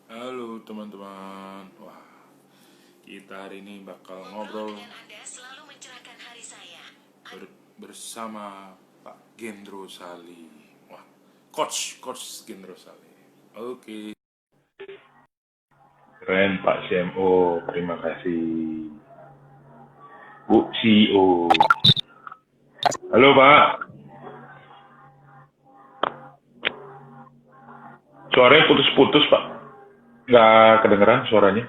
Halo teman-teman. Wah, kita hari ini bakal ngobrol bersama Pak Gendro Sali. Wah, coach Gendro Sali. Oke. Keren Pak CMO, terima kasih. Bu CEO. Halo Pak, suaranya putus-putus Pak. Nggak kedengeran suaranya.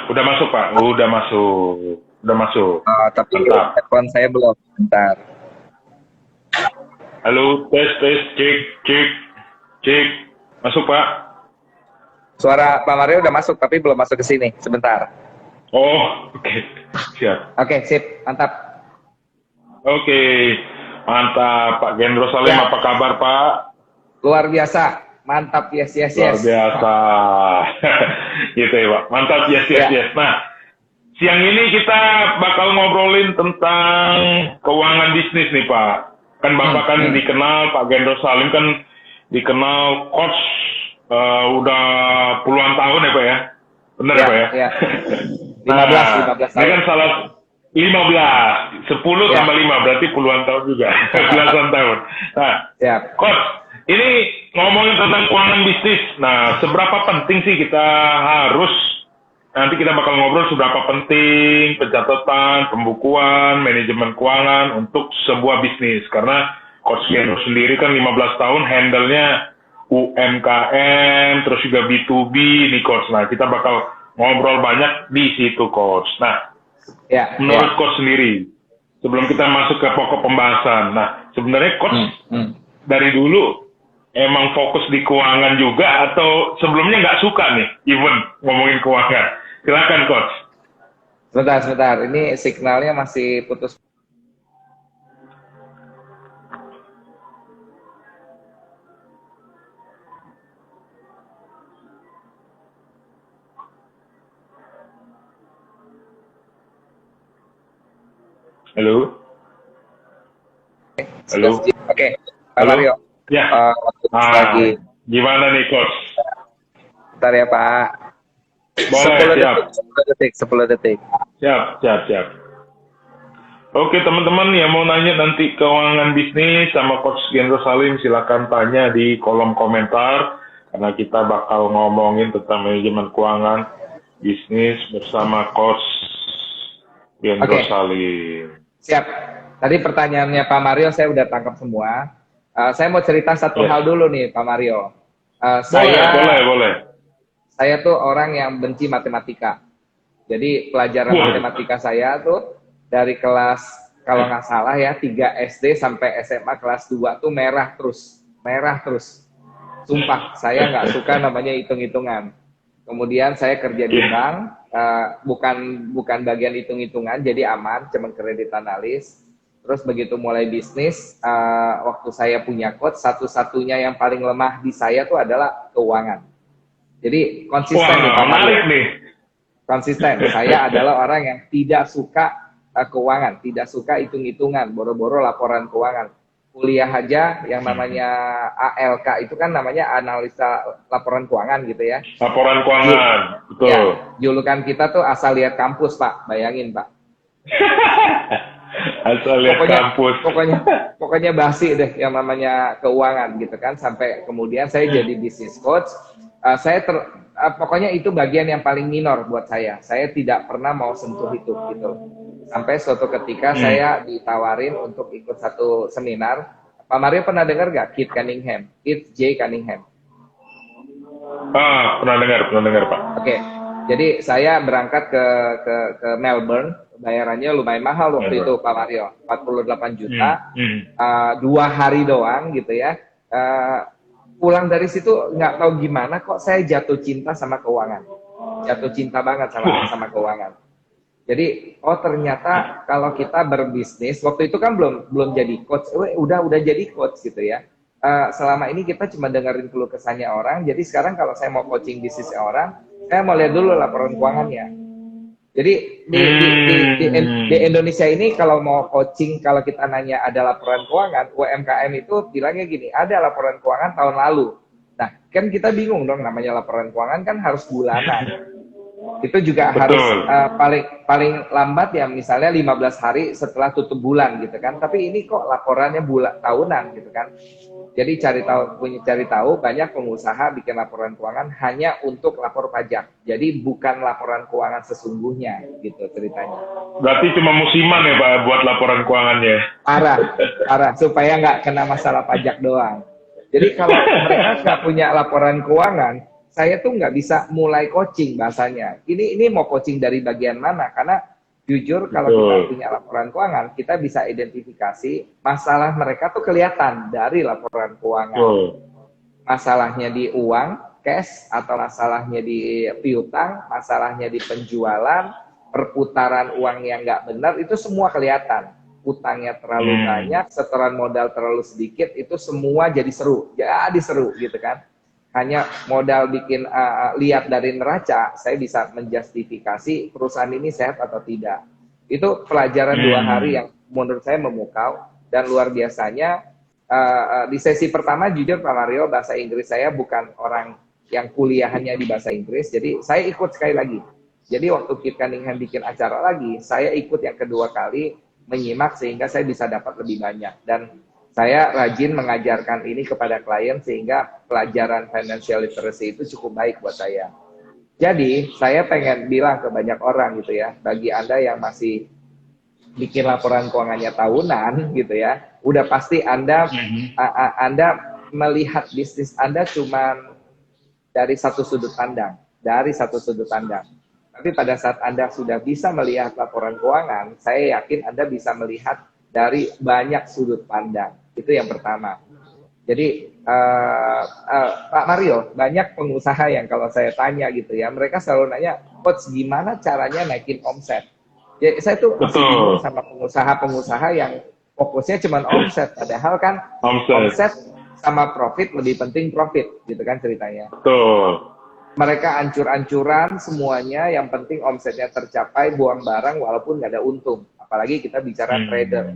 Udah masuk Pak, udah masuk. Udah masuk. Tapi Mantap. headphone saya belum. Bentar. Halo, tes, tes, cek, cek, cek. Masuk Pak. Suara Pak Mario udah masuk, tapi belum masuk ke sini. Sebentar. Oh, oke. Siap. Oke, sip. Mantap. Oke. Mantap, Pak Gendro Salim, Ya, apa kabar Pak? luar biasa. Mantap. Yes, yes, Luar yes. biasa. Gitu ya Pak. Mantap, yes, yes, Ya, yes. Nah, siang ini kita bakal ngobrolin tentang keuangan bisnis nih Pak. Kan Bapak kan hmm. dikenal, Pak Gendro Salim kan dikenal coach udah puluhan tahun ya Pak ya? Bener ya Ya, Pak ya? ya. Nah, 15 ini tahun. kan salah 15, 10 Ya, tambah 5 berarti puluhan tahun juga, belasan tahun. Nah, ya. coach, ini ngomongin tentang keuangan bisnis. Nah, seberapa penting sih kita harus nanti kita bakal ngobrol seberapa penting pencatatan, pembukuan, manajemen keuangan untuk sebuah bisnis. Karena Coach Geno sendiri kan 15 tahun handle-nya UMKM, terus juga B2B nih Coach. Nah, kita bakal ngobrol banyak di situ Coach. Nah, Ya, menurut ya. Coach sendiri, sebelum kita masuk ke pokok pembahasan, nah sebenarnya Coach Hmm, hmm. dari dulu emang fokus di keuangan juga atau sebelumnya nggak suka nih even ngomongin keuangan? Silakan Coach. Sebentar, sebentar. Ini signalnya masih putus. Halo, Sudah. halo, Oke, Pak halo. Mario. Ya, Lagi. gimana nih Coach? Bentar ya, Pak. Boleh, 10 siap, detik, 10 detik, 10 detik. siap, siap, siap. Oke teman-teman yang mau nanya nanti keuangan bisnis sama Coach Gendro Salim silakan tanya di kolom komentar karena kita bakal ngomongin tentang manajemen keuangan bisnis bersama Coach Gendro Oke. Salim. Siap. Tadi pertanyaannya Pak Mario saya udah tangkap semua. Saya mau cerita satu Yes. hal dulu nih Pak Mario. Boleh, boleh, boleh. Saya tuh orang yang benci matematika. Jadi pelajaran Wah, matematika saya tuh dari kelas kalau nggak salah ya 3 SD sampai SMA kelas 2 tuh merah terus. Merah terus. Sumpah, saya nggak suka namanya hitung-hitungan. Kemudian saya kerja di iya. bank, bukan bagian hitung-hitungan, jadi aman, cuma kredit analis. Terus begitu mulai bisnis, waktu saya punya coach, satu-satunya yang paling lemah di saya tuh adalah keuangan. Jadi konsisten nih Wah, Pak Mario, menarik nih. konsisten. Saya adalah orang yang tidak suka keuangan, tidak suka hitung-hitungan, boro-boro laporan keuangan. Kuliah aja yang namanya ALK itu kan namanya analisa laporan keuangan gitu ya. Laporan keuangan, betul. Ya, julukan kita tuh asal lihat kampus Pak, bayangin Pak. Asal lihat Pokoknya, kampus. pokoknya, pokoknya basi deh yang namanya keuangan gitu kan. Sampai kemudian saya jadi business coach. Pokoknya itu bagian yang paling minor buat saya. Saya tidak pernah mau sentuh itu gitu. Sampai suatu ketika saya ditawarin untuk ikut satu seminar. Pak Mario pernah dengar gak Kit Cunningham? Kit J. Cunningham. Pernah dengar Pak. Oke, jadi saya berangkat ke Melbourne, bayarannya lumayan mahal waktu itu Pak Mario, 48 juta, 2 hari doang gitu ya. Pulang dari situ nggak tahu gimana kok saya jatuh cinta sama keuangan, jatuh cinta banget sama keuangan. Jadi ternyata kalau kita berbisnis, waktu itu kan belum jadi coach, udah jadi coach gitu ya. Selama ini kita cuma dengerin keluh kesahnya orang. Jadi sekarang kalau saya mau coaching bisnis orang, saya mau lihat dulu laporan keuangannya. Jadi di Indonesia ini kalau mau coaching, kalau kita nanya ada laporan keuangan, UMKM itu bilangnya gini, ada laporan keuangan tahun lalu. Nah, kan kita bingung dong, namanya laporan keuangan kan harus bulanan. Itu juga harus paling lambat ya misalnya 15 hari setelah tutup bulan gitu kan. Tapi ini kok laporannya tahunan gitu kan. Jadi cari tahu banyak pengusaha bikin laporan keuangan hanya untuk lapor pajak. Jadi bukan laporan keuangan sesungguhnya gitu ceritanya. Berarti cuma musiman ya Pak buat laporan keuangannya. Parah supaya nggak kena masalah pajak doang. Jadi kalau mereka nggak punya laporan keuangan, saya tuh nggak bisa mulai coaching bahasanya. Ini mau coaching dari bagian mana? Karena jujur kalau kita punya laporan keuangan, kita bisa identifikasi masalah mereka tuh kelihatan dari laporan keuangan. Masalahnya di uang, cash, atau masalahnya di piutang, masalahnya di penjualan, perputaran uang yang nggak benar, itu semua kelihatan. Utangnya terlalu banyak, setoran modal terlalu sedikit, itu semua jadi seru gitu kan. Hanya modal bikin lihat dari neraca, saya bisa menjustifikasi perusahaan ini sehat atau tidak. Itu pelajaran 2 hari yang menurut saya memukau dan luar biasanya. Di sesi pertama jujur Pak Mario, bahasa Inggris saya bukan orang yang kuliahannya di bahasa Inggris, jadi saya ikut sekali lagi. Jadi waktu Kit Cunningham bikin acara lagi, saya ikut yang kedua kali menyimak sehingga saya bisa dapat lebih banyak. Dan saya rajin mengajarkan ini kepada klien sehingga pelajaran financial literacy itu cukup baik buat saya. Jadi, saya pengen bilang ke banyak orang gitu ya, bagi Anda yang masih bikin laporan keuangannya tahunan gitu ya, udah pasti Anda melihat bisnis Anda cuma dari satu sudut pandang. Tapi pada saat Anda sudah bisa melihat laporan keuangan, saya yakin Anda bisa melihat dari banyak sudut pandang. Itu yang pertama. Jadi Pak Mario, banyak pengusaha yang kalau saya tanya gitu ya, mereka selalu nanya, Coach gimana caranya naikin omset? Ya, saya tuh masih bingung sama pengusaha-pengusaha yang fokusnya cuma omset, padahal kan omset sama profit lebih penting profit, gitu kan ceritanya. Betul. Mereka ancur-ancuran semuanya, yang penting omsetnya tercapai, buang barang walaupun nggak ada untung. Apalagi kita bicara trader.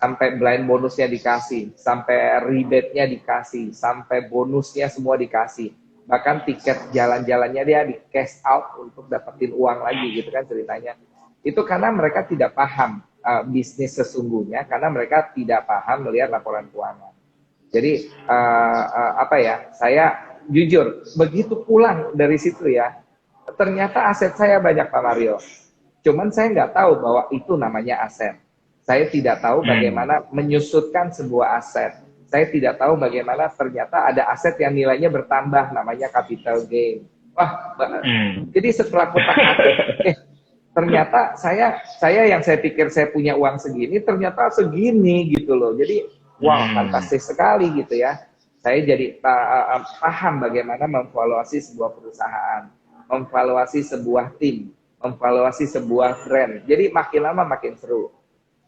Sampai blind bonusnya dikasih, sampai rebate-nya dikasih, sampai bonusnya semua dikasih. Bahkan tiket jalan-jalannya dia di cash out untuk dapetin uang lagi gitu kan ceritanya. Itu karena mereka tidak paham bisnis sesungguhnya, karena mereka tidak paham melihat laporan keuangan. Jadi saya jujur, begitu pulang dari situ ya, ternyata aset saya banyak Pak Mario. Cuman saya nggak tahu bahwa itu namanya aset. Saya tidak tahu bagaimana menyusutkan sebuah aset. Saya tidak tahu bagaimana ternyata ada aset yang nilainya bertambah, namanya capital gain. Wah, jadi setelah kutak-atik, ternyata saya yang saya pikir saya punya uang segini, ternyata segini gitu loh. Jadi, wow, fantastis sekali gitu ya. Saya jadi paham bagaimana memvaluasi sebuah perusahaan, memvaluasi sebuah tim, memvaluasi sebuah brand. Jadi makin lama makin seru.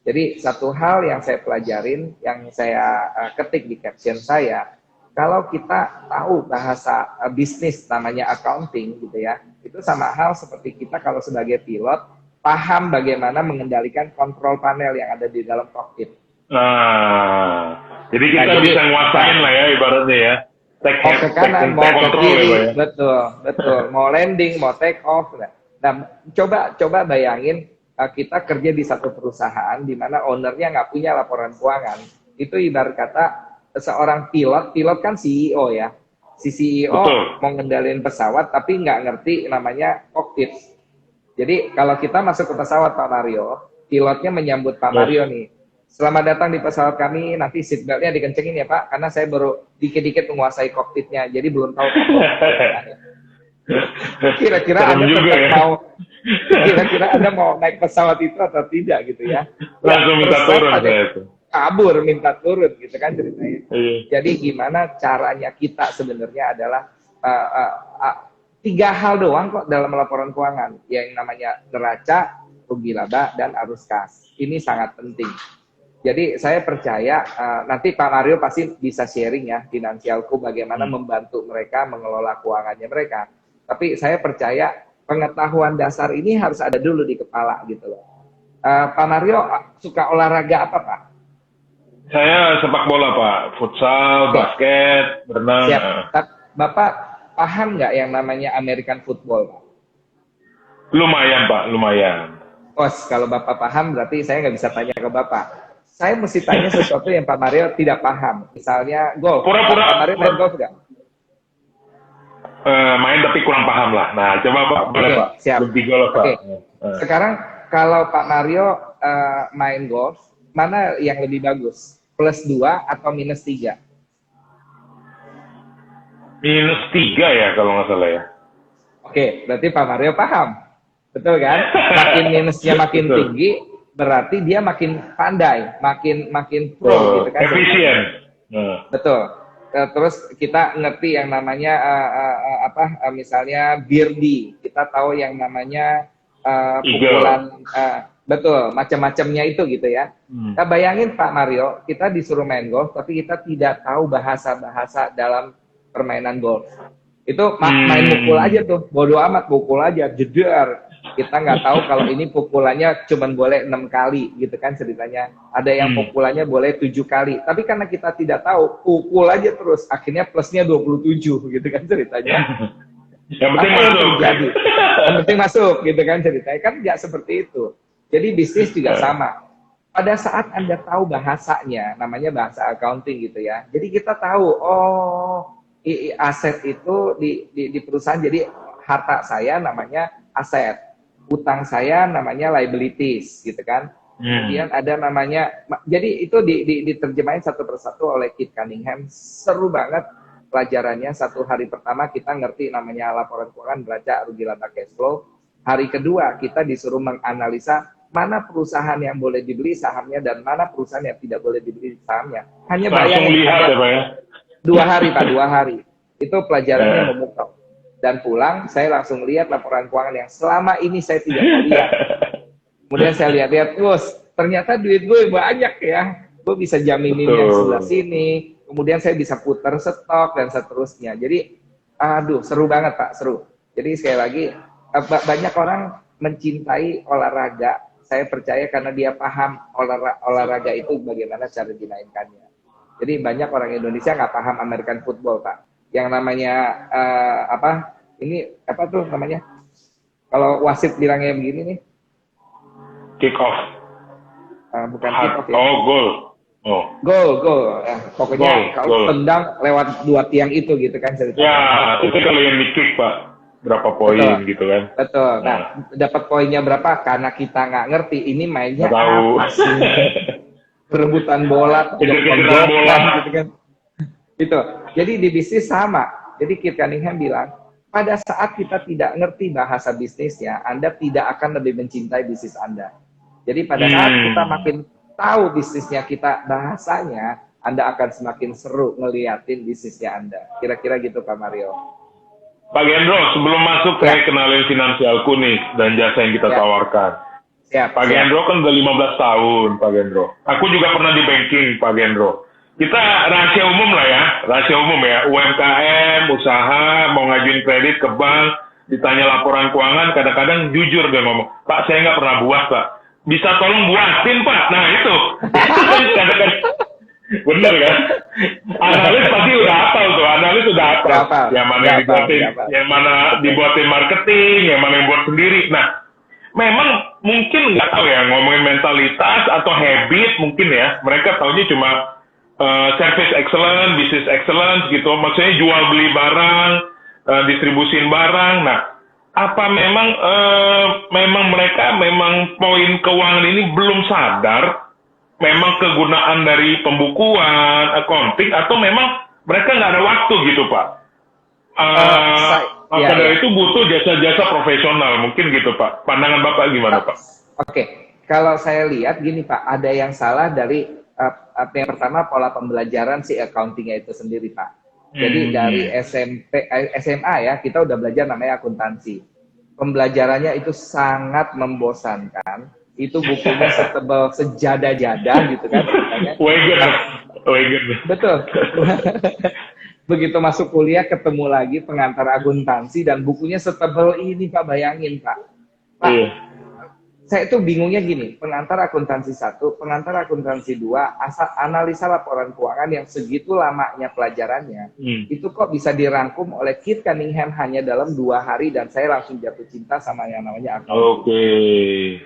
Jadi satu hal yang saya pelajarin, yang saya ketik di caption saya, kalau kita tahu bahasa bisnis namanya accounting gitu ya, itu sama hal seperti kita kalau sebagai pilot, paham bagaimana mengendalikan kontrol panel yang ada di dalam cockpit. Nah, jadi kita bisa nguasain lah ya ibaratnya ya. Mau ke kanan, mau ke kiri, ya, betul. Mau landing, mau take off. Nah, coba bayangin, kita kerja di satu perusahaan di mana ownernya nggak punya laporan keuangan. Itu ibarat kata seorang pilot kan CEO ya. Si CEO mau ngendalin pesawat tapi nggak ngerti namanya cockpit. Jadi kalau kita masuk ke pesawat Pak Mario, pilotnya menyambut Pak Mario nih. Selamat datang di pesawat kami, nanti seatbeltnya dikencengin ya Pak, karena saya baru dikit-dikit menguasai cockpitnya, jadi belum tahu. Kira-kira Anda mau naik pesawat itu atau tidak gitu ya? Langsung minta turun kabur minta turun gitu kan ceritanya. Jadi gimana caranya kita sebenarnya adalah 3 hal doang kok dalam laporan keuangan, yang namanya neraca, rugi laba, dan arus kas. Ini sangat penting. Jadi saya percaya nanti Pak Mario pasti bisa sharing ya Finansialku bagaimana membantu mereka mengelola keuangannya mereka. Tapi saya percaya pengetahuan dasar ini harus ada dulu di kepala gitu loh. Pak Mario suka olahraga apa Pak? Saya sepak bola Pak, futsal, basket, berenang. Siap. Bapak paham nggak yang namanya American football Pak? Lumayan Pak, lumayan. Kalau Bapak paham berarti saya nggak bisa tanya ke Bapak. Saya mesti tanya sesuatu yang Pak Mario tidak paham. Misalnya golf. Pak Mario main golf nggak? Main tapi kurang paham lah. Nah, coba Pak, boleh Pak. Siap. Lebih golf Pak. Sekarang kalau Pak Mario main golf, mana yang lebih bagus? +2 atau -3? -3 ya kalau nggak salah ya. Oke, berarti Pak Mario paham. Betul kan? Makin minusnya makin tinggi, berarti dia makin pandai, makin pro gitu kan. Efisien. Betul. Terus kita ngerti yang namanya misalnya birdie, kita tahu yang namanya pukulan, betul, macam-macamnya itu gitu ya. Nah, bayangin Pak Mario, kita disuruh main golf, tapi kita tidak tahu bahasa-bahasa dalam permainan golf. Itu main pukul aja tuh, bodo amat, pukul aja, jedar. Kita nggak tahu kalau ini pukulannya cuma boleh 6 kali gitu kan ceritanya. Ada yang pukulannya boleh 7 kali. Tapi karena kita tidak tahu, pukul aja terus. Akhirnya plusnya 27 gitu kan ceritanya. Yang penting masuk. Yang penting masuk gitu kan ceritanya. Kan nggak seperti itu. Jadi bisnis juga sama. Pada saat Anda tahu bahasanya, namanya bahasa accounting gitu ya. Jadi kita tahu, aset itu di perusahaan, jadi harta saya namanya aset, utang saya namanya liabilities gitu kan. Kemudian ada namanya, jadi itu diterjemahin satu persatu oleh Kit Cunningham. Seru banget pelajarannya. 1 hari pertama kita ngerti namanya laporan keuangan, baca rugi laba cash flow. Hari kedua kita disuruh menganalisa mana perusahaan yang boleh dibeli sahamnya dan mana perusahaan yang tidak boleh dibeli sahamnya. Hanya bayangin lihat ya Pak ya. 2 hari Pak, 2 hari. Itu pelajarannya memukau. Dan pulang, saya langsung lihat laporan keuangan yang selama ini saya tidak mau lihat. Kemudian saya lihat-lihat, ternyata duit gue banyak ya. Gue bisa jaminin yang sebelah sini. Kemudian saya bisa putar stok dan seterusnya. Jadi, seru banget Pak, seru. Jadi sekali lagi, banyak orang mencintai olahraga. Saya percaya karena dia paham olahraga itu bagaimana cara dimainkannya. Jadi banyak orang Indonesia nggak paham American football Pak. Yang namanya apa tuh namanya? Kalau wasit bilangnya begini nih. Kick off. Bukan kick off ya. Gol. Gol. Pokoknya kalau tendang lewat 2 tiang itu gitu kan ceritanya. Ya, itu kalau yang di kick Pak. Berapa poin gitu kan. Betul. Nah, dapat poinnya berapa? Karena kita nggak ngerti ini mainnya tahu. apa sih. Perebutan bola, bola gitu kan. Itu. Jadi di bisnis sama. Jadi Kit Cunningham bilang, pada saat kita tidak ngerti bahasa bisnisnya, Anda tidak akan lebih mencintai bisnis Anda. Jadi pada saat kita makin tahu bisnisnya kita bahasanya, Anda akan semakin seru ngeliatin bisnisnya Anda. Kira-kira gitu Pak Mario. Pak Gendro, sebelum masuk saya kenalin finansialku nih dan jasa yang kita tawarkan. Pak Gendro kan udah 15 tahun, Pak Gendro. Aku juga pernah di banking, Pak Gendro. Kita rahasia umum lah ya, UMKM, usaha, mau ngajuin kredit ke bank, ditanya laporan keuangan, kadang-kadang jujur dia ngomong, Pak saya nggak pernah buat Pak, bisa tolong buatin Pak. Nah itu kan kadang-kadang, bener kan? Analis pasti udah hafal tuh, yang mana dibuatin marketing, yang mana yang buat sendiri. Nah, memang mungkin nggak tahu ya ngomongin mentalitas atau habit mungkin ya, mereka taunya cuma service excellence, business excellence gitu, maksudnya jual beli barang, distribusin barang. Nah, apa memang mereka poin keuangan ini belum sadar memang kegunaan dari pembukuan, accounting, atau memang mereka nggak ada waktu gitu Pak? Maka dari itu butuh jasa-jasa profesional mungkin gitu Pak. Pandangan Bapak gimana Pak? Oke, kalau saya lihat gini Pak, ada yang salah dari yang pertama pola pembelajaran si accountingnya itu sendiri Pak. Jadi dari SMA ya kita udah belajar namanya akuntansi. Pembelajarannya itu sangat membosankan. Itu bukunya setebal sejadah-jadah gitu kan ceritanya. Wagen. Betul. begitu masuk kuliah ketemu lagi pengantar akuntansi dan bukunya setebal ini Pak, bayangin Pak. Pak, Iya. saya tuh bingungnya gini, pengantar akuntansi 1, pengantar akuntansi 2, asal analisa laporan keuangan yang segitu lamanya pelajarannya, itu kok bisa dirangkum oleh Keith Cunningham hanya dalam 2 hari dan saya langsung jatuh cinta sama yang namanya accounting. Oke.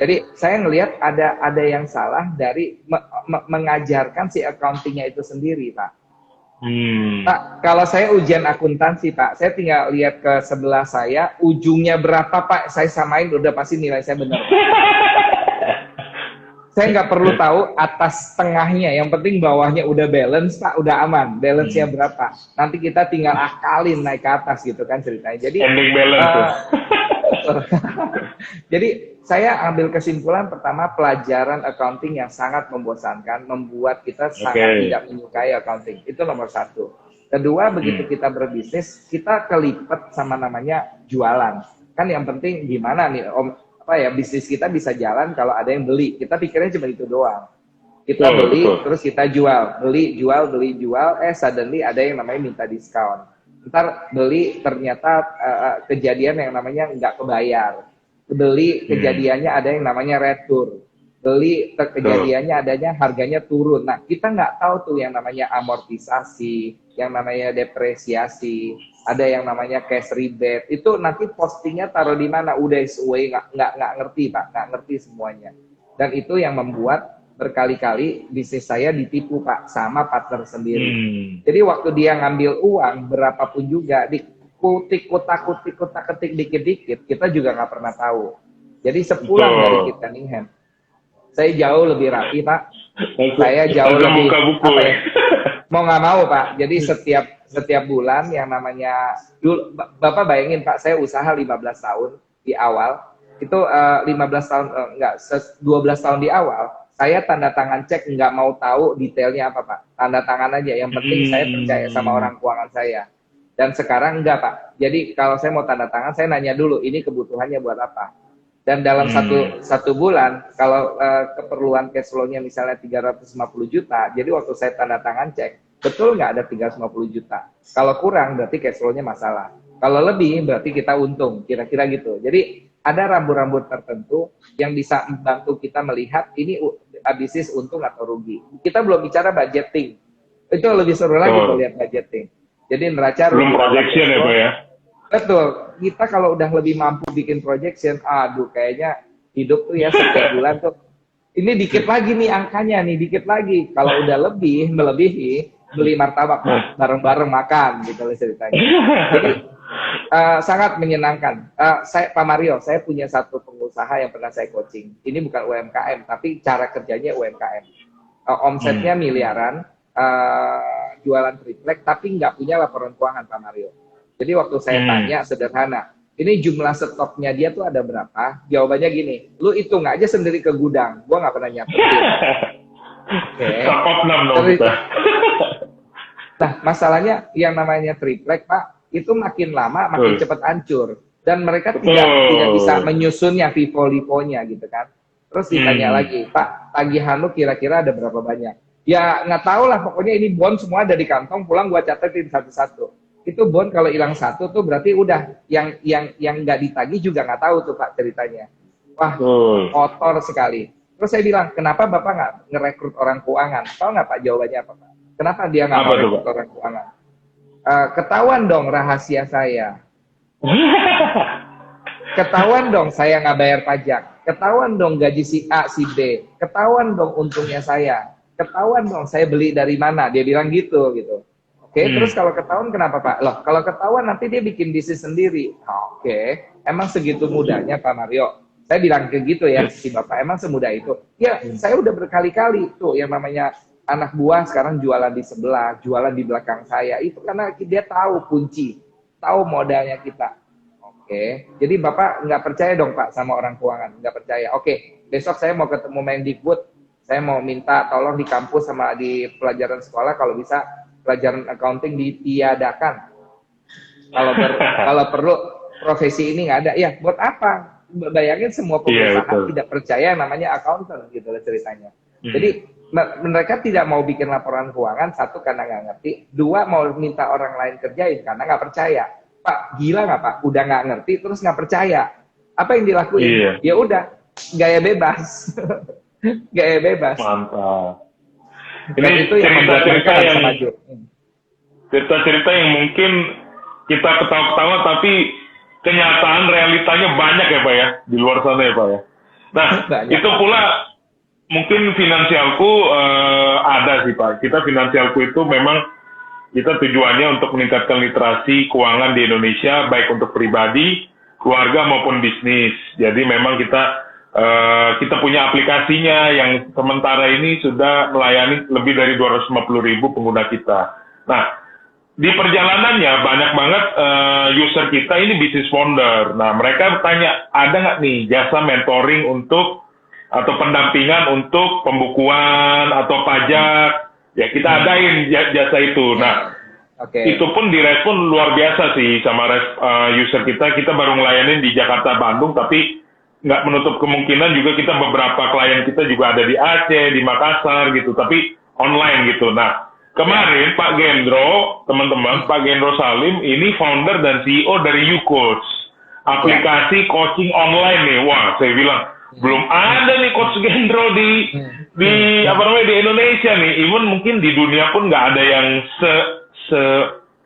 Jadi saya ngelihat ada yang salah dari mengajarkan si accountingnya itu sendiri, Pak. Pak, kalau saya ujian akuntansi, Pak, saya tinggal lihat ke sebelah saya, ujungnya berapa, Pak, saya samain, udah pasti nilai saya benar. Saya nggak perlu tahu atas tengahnya, yang penting bawahnya udah balance, Pak, udah aman. Balance-nya berapa? Nanti kita tinggal akalin naik ke atas gitu kan ceritanya. Jadi Ending balance. jadi saya ambil kesimpulan pertama, pelajaran accounting yang sangat membosankan, membuat kita sangat tidak menyukai accounting. Itu nomor 1. Kedua, begitu kita berbisnis, kita kelipet sama namanya jualan. Kan yang penting gimana nih, Om, bisnis kita bisa jalan kalau ada yang beli. Kita pikirnya cuma itu doang. Kita beli, terus kita jual. Beli, jual. Suddenly ada yang namanya minta diskon. Ntar beli, ternyata kejadian yang namanya nggak kebayar. Beli, kejadiannya ada yang namanya retur. Beli, kejadiannya adanya harganya turun. Nah, kita nggak tahu tuh yang namanya amortisasi, yang namanya depresiasi, ada yang namanya cash rebate. Itu nanti postingnya taruh di mana? Udah away, nggak ngerti Pak, nggak ngerti semuanya. Dan itu yang membuat berkali-kali bisnis saya ditipu Pak sama partner sendiri. Jadi waktu dia ngambil uang berapapun juga dikutik kutak-ketik dikit-dikit, kita juga nggak pernah tahu. Jadi sepulang dari Keith Cunningham, saya jauh lebih rapi Pak. Saya jauh lebih mau nggak mau Pak. Jadi setiap bulan yang namanya dulu, Bapak bayangin Pak, saya usaha 15 tahun di awal. Itu 15 tahun 12 tahun di awal, saya tanda tangan cek, nggak mau tahu detailnya apa Pak. Tanda tangan aja, yang penting saya percaya sama orang keuangan saya. Dan sekarang enggak Pak. Jadi kalau saya mau tanda tangan, saya nanya dulu ini kebutuhannya buat apa. Dan dalam satu bulan, kalau keperluan cash flow-nya misalnya 350 juta, jadi waktu saya tanda tangan cek, betul nggak ada 350 juta. Kalau kurang berarti cash flow-nya masalah. Kalau lebih berarti kita untung, kira-kira gitu. Jadi ada rambu-rambu tertentu yang bisa membantu kita melihat ini bisnis untung atau rugi. Kita belum bicara budgeting. Itu lebih seru lagi kalau lihat budgeting. Jadi neraca belum projection ya Pak ya? Betul. Kita kalau udah lebih mampu bikin projection, aduh kayaknya hidup tuh ya setiap bulan tuh ini dikit lagi nih angkanya nih, dikit lagi. Kalau udah melebihi, beli martabak bareng-bareng makan gitu loh ceritanya. Jadi sangat menyenangkan. Pak Mario, saya punya satu pengusaha yang pernah saya coaching. Ini bukan UMKM, tapi cara kerjanya UMKM. Omsetnya miliaran, jualan triplek, tapi nggak punya laporan keuangan Pak Mario. Jadi waktu saya tanya sederhana, ini jumlah stoknya dia tuh ada berapa? Jawabannya gini, lu hitung aja sendiri ke gudang. Gua nggak pernah nyatetin. Nah, masalahnya yang namanya triplek Pak, itu makin lama makin cepat hancur. Dan mereka tidak bisa menyusunnya FIFO-LIFO-nya gitu kan. Terus ditanya lagi, Pak, tagihan lu kira-kira ada berapa banyak? Ya nggak tahu lah, pokoknya ini bond semua ada di kantong, pulang gua catetin satu-satu. Itu bond kalau hilang satu tuh berarti udah yang nggak ditagih juga nggak tahu tuh Pak ceritanya. Wah, kotor sekali. Terus saya bilang, kenapa Bapak nggak ngerekrut orang keuangan? Tahu nggak Pak jawabannya apa Pak? Kenapa dia nggak mau rekrut orang keuangan? Ketahuan dong rahasia saya. Ketahuan dong saya nggak bayar pajak. Ketahuan dong gaji si A, si B. Ketahuan dong untungnya saya. Ketahuan dong saya beli dari mana. Dia bilang gitu. Oke, terus kalau ketahuan kenapa Pak? Loh, kalau ketahuan nanti dia bikin bisnis sendiri. Oke, emang segitu mudahnya Pak Mario? Saya bilang kayak gitu ya, si Bapak, emang semudah itu? Ya, saya udah berkali-kali tuh yang namanya anak buah sekarang jualan di sebelah, jualan di belakang saya. Itu karena dia tahu kunci, tahu modalnya kita. Oke, jadi Bapak nggak percaya dong Pak sama orang keuangan? Nggak percaya. Oke, besok saya mau ketemu Mendikbud, saya mau minta tolong di kampus sama di pelajaran sekolah kalau bisa pelajaran accounting ditiadakan. Kalau perlu profesi ini nggak ada. Ya, buat apa? Bayangin semua pengusaha tidak percaya namanya accountant gitu loh ceritanya. Jadi mereka tidak mau bikin laporan keuangan, satu karena nggak ngerti, dua mau minta orang lain kerjain karena nggak percaya. Pak, gila nggak Pak? Udah nggak ngerti terus nggak percaya. Apa yang dilakuin? Iya. Ya udah, gaya bebas, gaya bebas. Mantap. Dan Ini itu yang membuat mereka cerita-cerita bisa yang maju. cerita-cerita yang mungkin kita ketawa-ketawa tapi kenyataan realitanya banyak ya Pak ya di luar sana ya Pak ya. Nah Banyak, itu Pak. pula mungkin finansialku ada sih Pak. Kita finansialku itu memang kita tujuannya untuk meningkatkan literasi keuangan di Indonesia baik untuk pribadi, keluarga maupun bisnis. Jadi memang kita punya aplikasinya yang sementara ini sudah melayani lebih dari 250.000 pengguna kita. Nah di perjalanannya banyak banget user kita ini business founder. Nah mereka bertanya ada nggak nih jasa mentoring untuk atau pendampingan untuk pembukuan atau pajak? Ya kita adain jasa itu. Nah Oke. itu pun direspon luar biasa sih sama user kita. Kita baru ngelayanin di Jakarta, Bandung, tapi nggak menutup kemungkinan juga kita beberapa klien kita juga ada di Aceh, di Makassar gitu, tapi online gitu. Nah kemarin Pak Gendro, teman-teman, Pak Gendro Salim ini founder dan CEO dari YouCoach, aplikasi coaching online nih. Wah, saya bilang belum ada nih Coach Gendro di di Indonesia nih. Even mungkin di dunia pun nggak ada yang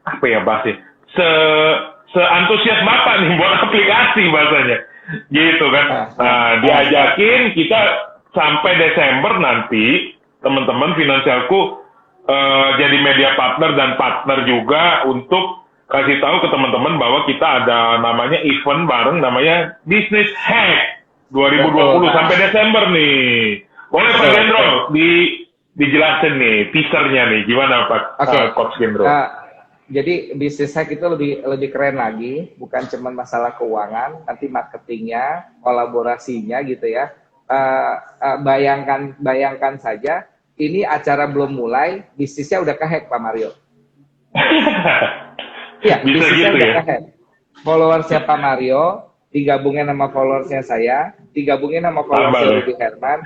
apa ya bahasnya, antusias Bapak nih buat aplikasi bahasanya, gitu kan. Nah, diajakin kita sampai Desember nanti, teman-teman finansialku jadi media partner dan partner juga untuk kasih tahu ke teman-teman bahwa kita ada namanya event bareng namanya Business Hack 2020 sampai Desember nih. Boleh Pak Gendro dijelasin nih teasernya nih gimana Pak Coach Gendro? Jadi bisnis hack itu lebih keren lagi, bukan cuma masalah keuangan, nanti marketingnya, kolaborasinya gitu ya. Bayangkan saja, ini acara belum mulai, bisnisnya udah kehack Pak Mario. Iya, bisnisnya gitu udah ya? kehack. Followersnya Pak Mario digabungin sama followersnya saya, digabungin sama followersnya Rudy Herman,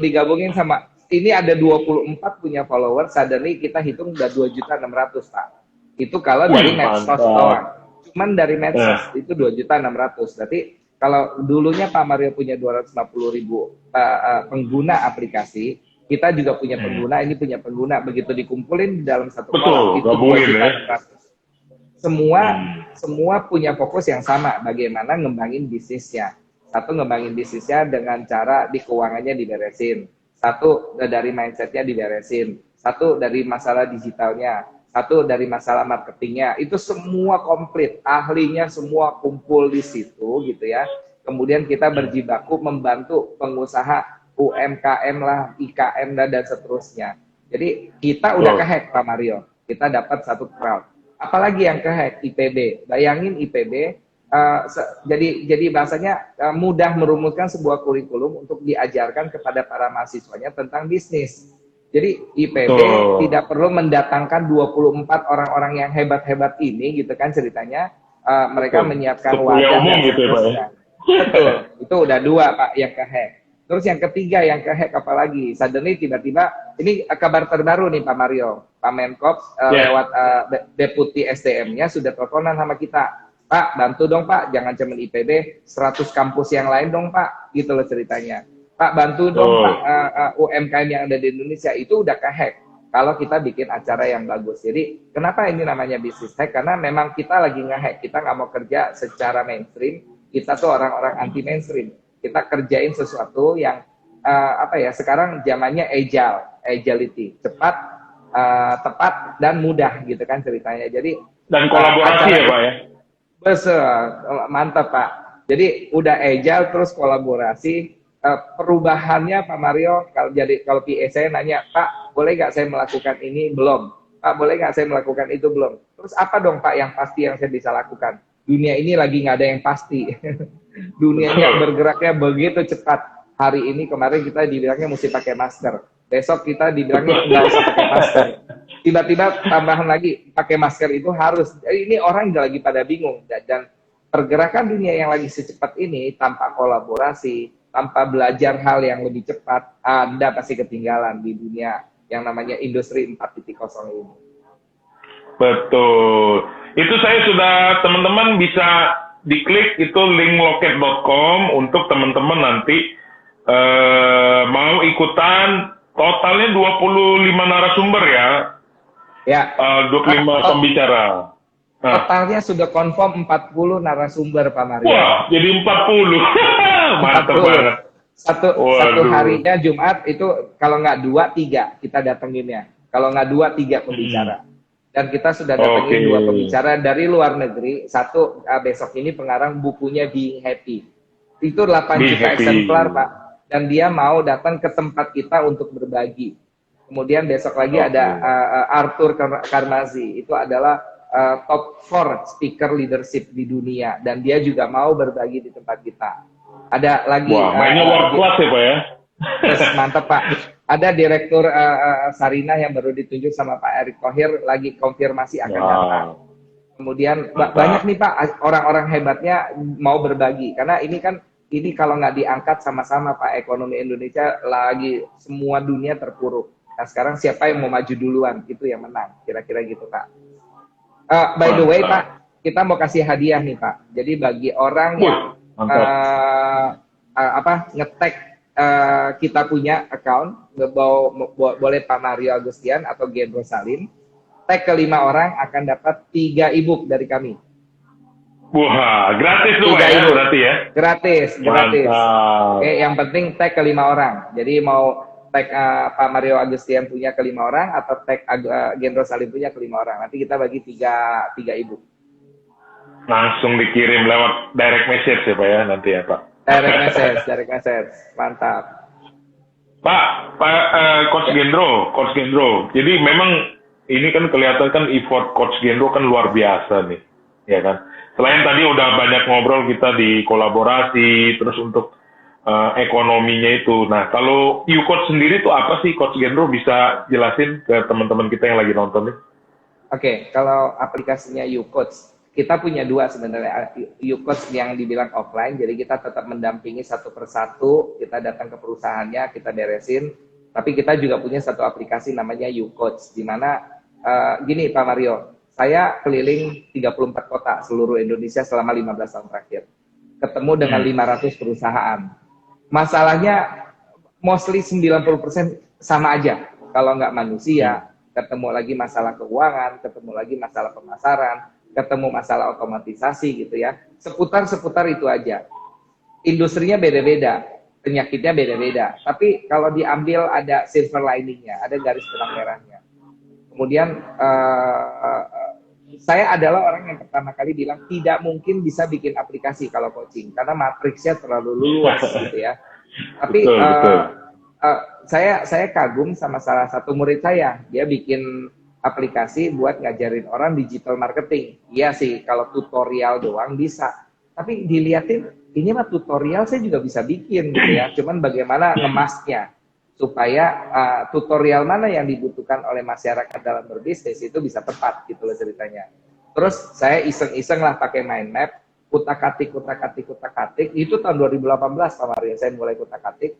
digabungin sama ini ada 24 punya followers, suddenly kita hitung udah 2.600.000 Pak. Itu kalau dari medsos doang. Cuman dari medsos itu 2.600.000. Berarti kalau dulunya Pak Mario punya 250.000 pengguna aplikasi, kita juga punya pengguna, ini punya pengguna, begitu dikumpulin di dalam satu kolam itu 2.600.000. Semua punya fokus yang sama, bagaimana ngembangin bisnisnya. Satu, ngembangin bisnisnya dengan cara di keuangannya diberesin. Satu, dari mindsetnya diberesin. Satu, dari masalah digitalnya. Satu, dari masalah marketingnya. Itu semua komplit. Ahlinya semua kumpul di situ gitu ya. Kemudian kita berjibaku membantu pengusaha UMKM lah, IKM dan seterusnya. Jadi kita udah kehack Pak Mario. Kita dapat satu crowd. Apalagi yang kehack? IPB. Bayangin IPB. Jadi bahasanya mudah merumuskan sebuah kurikulum untuk diajarkan kepada para mahasiswanya tentang bisnis. Jadi IPB tidak perlu mendatangkan 24 orang-orang yang hebat-hebat ini gitu kan ceritanya. Mereka menyiapkan wadah dan seterusnya. Betul, itu udah 2 Pak yang kehack. Terus yang ketiga yang kehack apalagi? Suddenly tiba-tiba, ini kabar terbaru nih Pak Mario. Pak Menkop lewat Deputi SDM-nya sudah teleponan sama kita. Pak, bantu dong Pak, jangan cuma IPB, 100 kampus yang lain dong Pak, gitu loh ceritanya. Pak, bantu dong Pak, UMKM yang ada di Indonesia, itu udah kehack kalau kita bikin acara yang bagus. Jadi, kenapa ini namanya bisnis hack? Karena memang kita lagi nge-hack, kita nggak mau kerja secara mainstream, kita tuh orang-orang anti mainstream. Kita kerjain sesuatu yang, sekarang zamannya agility, cepat, tepat, dan mudah gitu kan ceritanya. Jadi, dan kolaborasi ya Pak ya? Mantap Pak. Jadi udah agile terus kolaborasi. Perubahannya Pak Mario, kalau PA saya nanya, Pak boleh nggak saya melakukan ini? Belum. Pak boleh nggak saya melakukan itu? Belum. Terus apa dong Pak yang pasti yang saya bisa lakukan? Dunia ini lagi nggak ada yang pasti. Dunianya bergeraknya begitu cepat. Hari ini kemarin kita dibilangnya mesti pakai masker. Besok kita dibilangnya nggak usah pakai masker. Tiba-tiba tambahan lagi pakai masker itu harus. Ini orang udah lagi pada bingung dan pergerakan dunia yang lagi secepat ini tanpa kolaborasi, tanpa belajar hal yang lebih cepat, Anda pasti ketinggalan di dunia yang namanya industri 4.0 ini. Betul. Itu saya sudah, teman-teman bisa diklik itu link loket.com untuk teman-teman nanti mau ikutan. Totalnya 25 narasumber ya. Ya. 25 pembicara. Nah. Totalnya sudah confirm 40 narasumber Pak Mario. Wah, jadi 40. Mantap banget. Satu harinya Jumat itu kalau nggak 2, 3 kita datanginnya. Kalau nggak 2, 3 pembicara. Dan kita sudah datangin 2 pembicara dari luar negeri. Satu besok ini pengarang bukunya Being Happy. Itu 8 juta eksemplar Pak. Dan dia mau datang ke tempat kita untuk berbagi. Kemudian besok lagi ada Arthur Karmazi. Itu adalah top 4 speaker leadership di dunia. Dan dia juga mau berbagi di tempat kita. Ada lagi. Wah, mainnya world class ya Pak ya? Yes, mantap Pak. Ada Direktur Sarinah yang baru ditunjuk sama Pak Erick Thohir lagi konfirmasi akan datang. Kemudian banyak nih Pak orang-orang hebatnya mau berbagi karena ini kalau nggak diangkat sama-sama Pak, ekonomi Indonesia lagi semua dunia terpuruk. Nah sekarang siapa yang mau maju duluan itu yang menang, kira-kira gitu Pak. By the way Pak, kita mau kasih hadiah nih Pak. Jadi bagi orang yang nge-tag kita punya account, boleh Pak Mario Agustian atau Gendro Salim, tag ke 5 orang akan dapat 3 ebook dari kami. Wah, gratis tuh ya berarti ya? Gratis. Oke, yang penting tag ke 5 orang. Jadi mau tag Pak Mario Agustian punya ke 5 orang atau tag Gendro Salim punya ke 5 orang. Nanti kita bagi 3 ebook. Langsung dikirim lewat direct message ya Pak ya nanti ya Pak? Direct message, mantap. Pak Coach Gendro. Jadi memang ini kan kelihatan kan effort Coach Gendro kan luar biasa nih, ya kan. Selain tadi udah banyak ngobrol kita di kolaborasi, terus untuk ekonominya itu. Nah, kalau U-Coach sendiri tuh apa sih Coach Gendro, bisa jelasin ke teman-teman kita yang lagi nonton nih? Oke, kalau aplikasinya U-Coach, kita punya 2 sebenarnya. U-Coach yang dibilang offline, jadi kita tetap mendampingi satu persatu, kita datang ke perusahaannya, kita beresin. Tapi kita juga punya satu aplikasi namanya U-Coach, di mana gini Pak Mario, saya keliling 34 kota seluruh Indonesia selama 15 tahun terakhir. Ketemu dengan 500 perusahaan. Masalahnya mostly 90% sama aja. Kalau nggak manusia, ketemu lagi masalah keuangan, ketemu lagi masalah pemasaran, ketemu masalah otomatisasi gitu ya. Seputar itu aja. Industrinya beda-beda, penyakitnya beda-beda. Tapi kalau diambil ada silver liningnya, ada garis benang merahnya. Kemudian saya adalah orang yang pertama kali bilang tidak mungkin bisa bikin aplikasi kalau coaching karena matriksnya terlalu luas gitu ya. Tapi saya kagum sama salah satu murid saya, dia bikin aplikasi buat ngajarin orang digital marketing. Iya sih, kalau tutorial doang bisa. Tapi dilihatin, ini mah tutorial saya juga bisa bikin gitu ya. Cuman bagaimana ngemasnya supaya tutorial mana yang dibutuhkan oleh masyarakat dalam berbisnis itu bisa tepat gitu loh ceritanya. Terus saya iseng-iseng lah pakai mind map, kutak-katik. Itu tahun 2018 Pak Mario, saya mulai kutak-katik.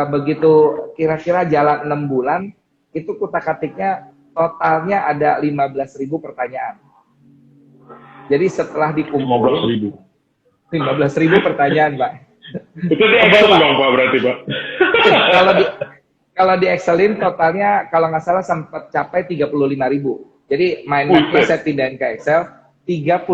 Begitu kira-kira jalan 6 bulan, itu kutak-katiknya totalnya ada 15.000 pertanyaan. Jadi setelah dikumpul 15.000 pertanyaan, Pak. Itu di Excel dong, Pak, berarti, Pak. Kalau di Excelin totalnya kalau nggak salah sempat capai 35.000. Jadi mind mapnya saya pindahin ke Excel, 35.000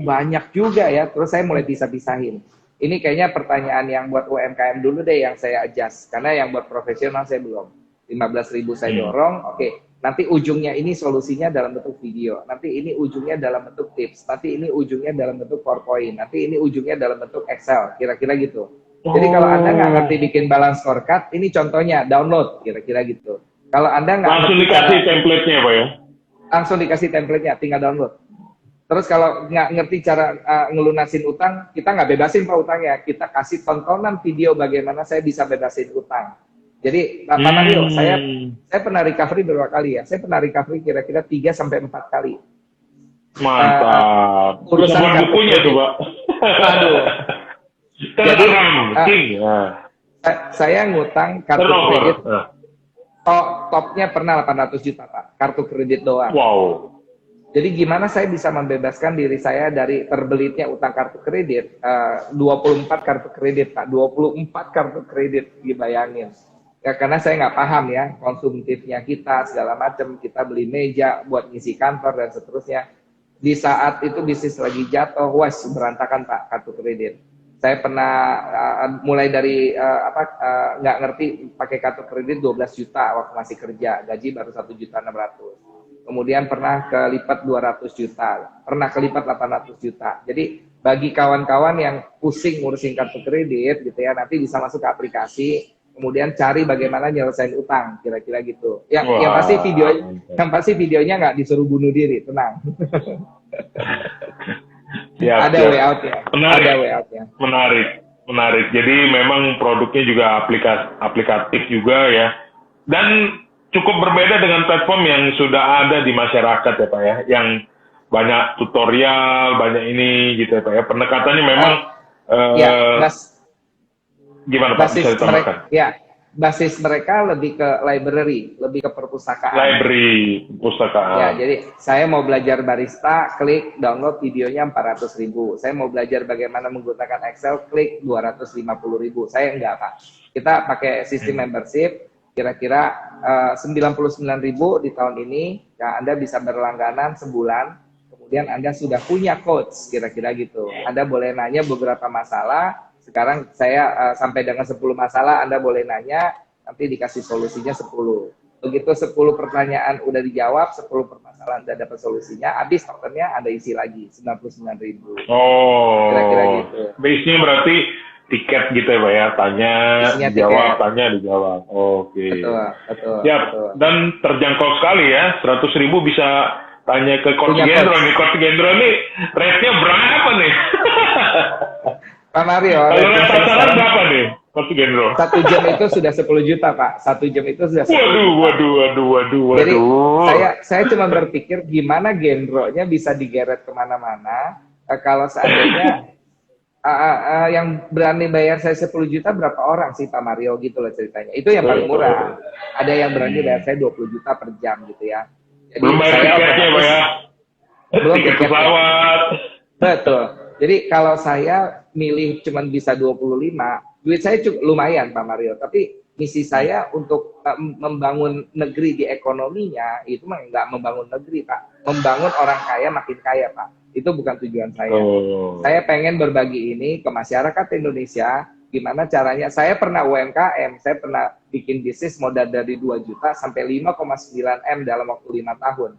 banyak juga ya. Terus saya mulai pisah-pisahin. Ini kayaknya pertanyaan yang buat UMKM dulu deh yang saya adjust. Karena yang buat profesional saya belum. 15.000 saya dorong, oke. Nanti ujungnya ini solusinya dalam bentuk video. Nanti ini ujungnya dalam bentuk tips. Nanti ini ujungnya dalam bentuk PowerPoint. Nanti ini ujungnya dalam bentuk Excel. Kira-kira gitu. Jadi kalau Anda nggak ngerti bikin balance scorecard, ini contohnya, download. Kira-kira gitu. Kalau Anda nggak langsung dikasih template-nya, Pak ya? Langsung dikasih template-nya, tinggal download. Terus kalau nggak ngerti cara ngelunasin utang, kita nggak bebasin Pak utangnya. Kita kasih tontonan video bagaimana saya bisa bebasin utang. Jadi Pak Mario, saya pernah recovery beberapa kali ya. Saya pernah recovery kira-kira 3-4 kali. Mantap. Urusan bukunya tuh Pak. Aduh. Jadi King. Nah. saya ngutang kartu kredit topnya pernah 800 juta Pak, kartu kredit doang. Wow. Jadi gimana saya bisa membebaskan diri saya dari terbelitnya utang kartu kredit? 24 kartu kredit Pak, 24 kartu kredit, dibayangin. Ya, karena saya nggak paham ya konsumtifnya kita segala macam, kita beli meja buat ngisi kantor dan seterusnya. Di saat itu bisnis lagi jatuh, wes berantakan Pak kartu kredit. Saya pernah mulai dari nggak ngerti pakai kartu kredit 12 juta waktu masih kerja, gaji baru 1.600.000. Kemudian pernah kelipat 200 juta, pernah kelipat 800 juta. Jadi bagi kawan-kawan yang pusing ngurusin kartu kredit gitu ya, nanti bisa masuk ke aplikasi, kemudian cari bagaimana nyelesain utang, kira-kira gitu. Yang pasti videonya nggak disuruh bunuh diri, tenang. Ada way out-nya. Ada way out-nya. Menarik. Jadi memang produknya juga aplikatif juga ya. Dan cukup berbeda dengan platform yang sudah ada di masyarakat ya Pak ya. Yang banyak tutorial, banyak ini gitu ya Pak ya. Pendekatannya memang gimana Pak bisa ditambahkan? Basis mereka lebih ke library, lebih ke perpustakaan. Perpustakaan. Ya, jadi saya mau belajar barista, klik download videonya 400.000. Saya mau belajar bagaimana menggunakan Excel, klik 250.000. Saya enggak Pak. Kita pakai sistem membership, kira-kira 99.000 di tahun ini. Ya, Anda bisa berlangganan sebulan. Kemudian Anda sudah punya coach, kira-kira gitu. Anda boleh nanya beberapa masalah. Sekarang saya sampai dengan 10 masalah, Anda boleh nanya, nanti dikasih solusinya 10. Begitu 10 pertanyaan udah dijawab, 10 permasalahan Anda dapat solusinya, habis tokennya Anda isi lagi, 99.000. Oh, kira-kira gitu. Base-nya berarti tiket gitu ya Pak ya, tanya, dijawab, tanya, dijawab. Oke. Betul. Dan terjangkau sekali ya, 100.000 bisa tanya ke Coach Gendro nih. Coach Gendro nih, rate-nya berapa nih? Pak Mario, kalau pasaran berapa nih, Coach Gendro? 1 jam itu sudah 10 juta, Pak. 1 jam itu sudah 10 juta. Jadi, saya cuma berpikir gimana Gendro-nya bisa digeret kemana-mana. Kalau seandainya yang berani bayar saya 10 juta berapa orang sih Pak Mario gitu loh ceritanya. Itu yang paling murah. Ada yang berani bayar saya 20 juta per jam gitu ya. Jadi belum bayar tiketnya Pak ya? Belum tiket pesawat. Betul. Jadi kalau saya milih cuma bisa 25, duit saya cukup lumayan Pak Mario. Tapi misi saya untuk membangun negeri di ekonominya, itu mah nggak membangun negeri Pak. Membangun orang kaya makin kaya Pak. Itu bukan tujuan saya. Saya pengen berbagi ini ke masyarakat Indonesia, gimana caranya. Saya pernah UMKM, saya pernah bikin bisnis modal dari 2 juta sampai 5,9 M dalam waktu 5 tahun.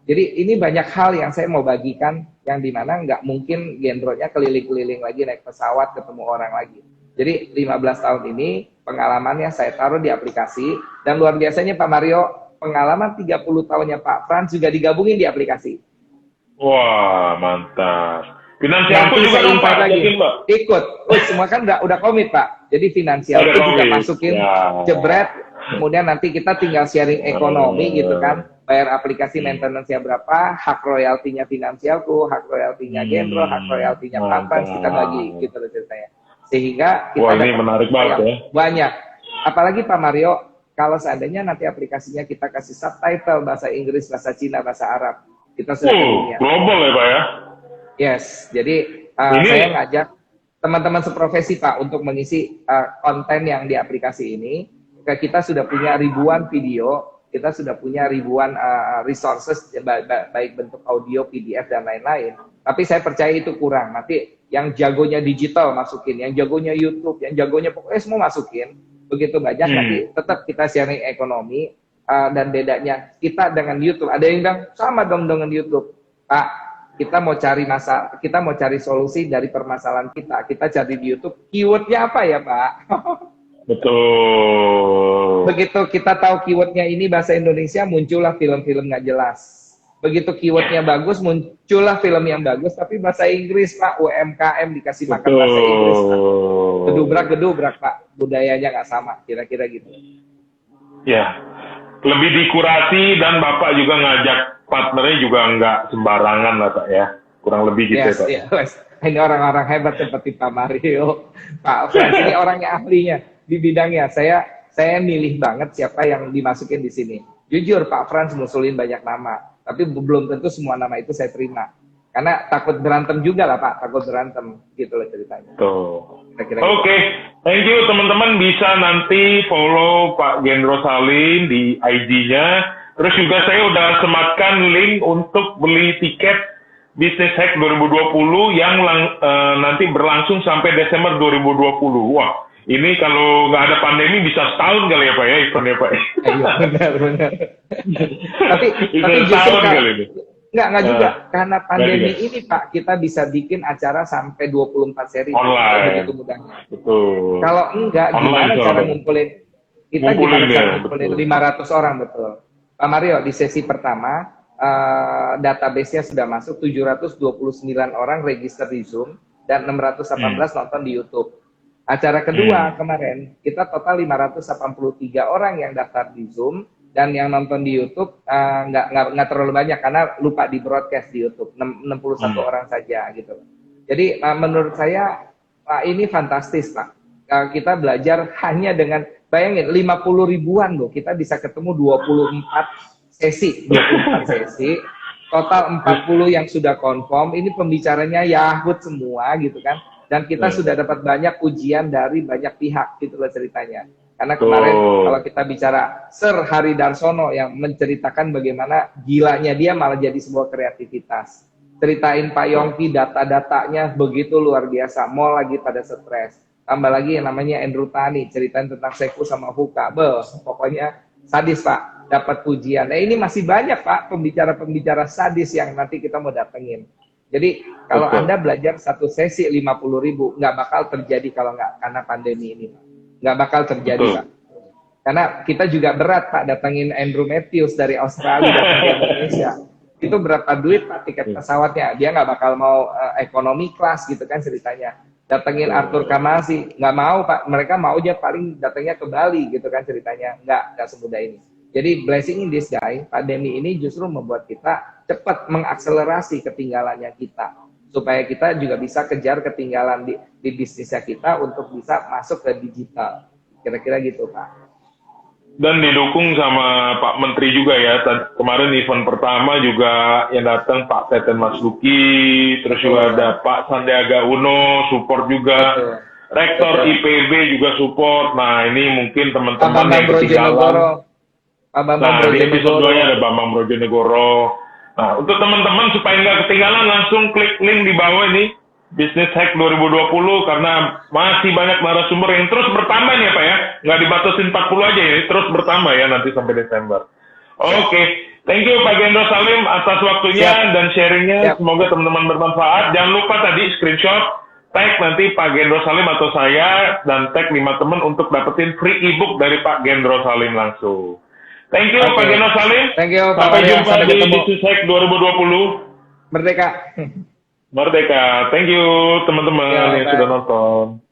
Jadi ini banyak hal yang saya mau bagikan, yang dimana nggak mungkin Gendro-nya keliling-keliling lagi, naik pesawat, ketemu orang lagi. Jadi 15 tahun ini pengalamannya saya taruh di aplikasi, dan luar biasanya Pak Mario, pengalaman 30 tahunnya Pak Frans juga digabungin di aplikasi. Wah, mantap. Finansialku juga dong Pak, lagi. Ikut. Semua kan udah komit Pak. Jadi finansialku juga masukin, jebret. Kemudian nanti kita tinggal sharing ekonomi gitu kan. Bayar aplikasi maintenance-nya berapa, hak royaltinya finansialku, hak royaltinya Gendro, hak royaltinya Pak Frans, kita bagi gitu loh ceritanya. Sehingga kita ini menarik banget ya. Banyak. Apalagi Pak Mario, kalau seandainya nanti aplikasinya kita kasih subtitle bahasa Inggris, bahasa Cina, bahasa Arab. Kita sudah punya. Global ya Pak ya? Yes, jadi saya ngajak teman-teman seprofesi Pak untuk mengisi konten yang di aplikasi ini. Kita sudah punya ribuan video, kita sudah punya ribuan resources, baik bentuk audio, PDF, dan lain-lain. Tapi saya percaya itu kurang. Nanti yang jagonya digital masukin, yang jagonya YouTube, yang jagonya pokoknya semua masukin. Begitu banyak, nanti tetap kita sharing ekonomi. Dan bedanya kita dengan YouTube, ada yang bilang sama dong dengan YouTube, Pak. Kita mau cari solusi dari permasalahan kita. Kita cari di YouTube, keywordnya apa ya Pak? Betul. Begitu kita tahu keywordnya ini bahasa Indonesia, muncullah film-film nggak jelas. Begitu keywordnya bagus, muncullah film yang bagus, tapi bahasa Inggris Pak, UMKM dikasih makan bahasa Inggris Pak. Gedubrak Pak, budayanya nggak sama, kira-kira gitu. Ya, lebih dikurasi dan Bapak juga ngajak partnernya juga nggak sembarangan lah Pak ya, kurang lebih gitu ya Pak. Ini orang-orang hebat seperti Pak Mario, Pak Frans ini orangnya ahlinya di bidangnya. Saya milih banget siapa yang dimasukin di sini. Jujur Pak Frans ngusulin banyak nama, tapi belum tentu semua nama itu saya terima. Karena takut berantem juga lah Pak, takut berantem gitu loh ceritanya. Tuh. Kira-kira Oke, thank you teman-teman, bisa nanti follow Pak Gendro Salim di IG-nya. Terus juga saya udah sematkan link untuk beli tiket Business Hack 2020 yang nanti berlangsung sampai Desember 2020. Wah, ini kalau nggak ada pandemi bisa setahun kali ya Pak ya, eventnya Pak. Iya, benar. tapi Bisa justru setahun kali ini. Enggak juga. Karena pandemi juga. ini Pak, kita bisa bikin acara sampai 24 seri. Online. Begitu mudahnya. Betul. Kalau enggak, gimana Online, cara soalnya. ngumpulin? Kita Ngumpulin, gimana cara ya, ngumpulin betul. 500 orang, betul. Pak Mario, di sesi pertama, database-nya sudah masuk 729 orang register di Zoom dan 618 nonton di YouTube. Acara kedua kemarin, kita total 583 orang yang daftar di Zoom dan yang nonton di YouTube nggak terlalu banyak karena lupa di broadcast di YouTube, 61 orang saja gitu. Jadi menurut saya ini fantastis Pak. Kita belajar hanya dengan, bayangin 50 ribuan loh, kita bisa ketemu 24 sesi, total 40 yang sudah confirm, ini pembicaranya Yahud semua gitu kan, dan kita sudah dapat banyak ujian dari banyak pihak gitu loh ceritanya. Karena kemarin kalau kita bicara Sir Hari Darsono yang menceritakan bagaimana gilanya dia malah jadi sebuah kreativitas. Ceritain Pak Yongki data-datanya begitu luar biasa, mau lagi pada stres. Tambah lagi yang namanya Andrew Tani, ceritain tentang Seku sama Huka. Pokoknya sadis Pak, dapat pujian. Nah ini masih banyak Pak pembicara-pembicara sadis yang nanti kita mau datengin. Jadi kalau Anda belajar satu sesi 50.000, nggak bakal terjadi kalau nggak karena pandemi ini Pak. Nggak bakal terjadi Pak. Karena kita juga berat Pak datengin Andrew Matthews dari Australia datang ke Indonesia. Itu berapa duit Pak tiket pesawatnya? Dia nggak bakal mau ekonomi kelas gitu kan ceritanya. Datengin Arthur Kamasi, nggak mau Pak, mereka mau aja paling datangnya ke Bali gitu kan ceritanya, nggak semudah ini. Jadi blessing in disguise, pandemi ini justru membuat kita cepat mengakselerasi ketinggalannya kita, supaya kita juga bisa kejar ketinggalan di bisnisnya kita untuk bisa masuk ke digital, kira-kira gitu Pak. Dan didukung sama Pak Menteri juga ya. Kemarin event pertama juga yang datang Pak Teten Masduki, terus juga ada Pak Sandiaga Uno support juga, Rektor IPB juga support. Nah ini mungkin teman-teman yang ketinggalan. Nah di episode 2 ada Bambang Brojonegoro. Nah untuk teman-teman supaya nggak ketinggalan langsung klik link di bawah ini. Business Hack 2020 karena masih banyak narasumber yang terus bertambah nih ya Pak ya. Nggak dibatasin 40 aja ya, terus bertambah ya nanti sampai Desember. Oke. Thank you Pak Gendro Salim atas waktunya dan sharingnya. Semoga teman-teman bermanfaat. Jangan lupa tadi screenshot, tag nanti Pak Gendro Salim atau saya, dan tag 5 teman untuk dapetin free ebook dari Pak Gendro Salim langsung. Thank you Pak Gendro Salim. Thank you Pak Sampai Mario. jumpa di Business Hack 2020. Merdeka. Merdeka. Thank you teman-teman yang sudah nonton.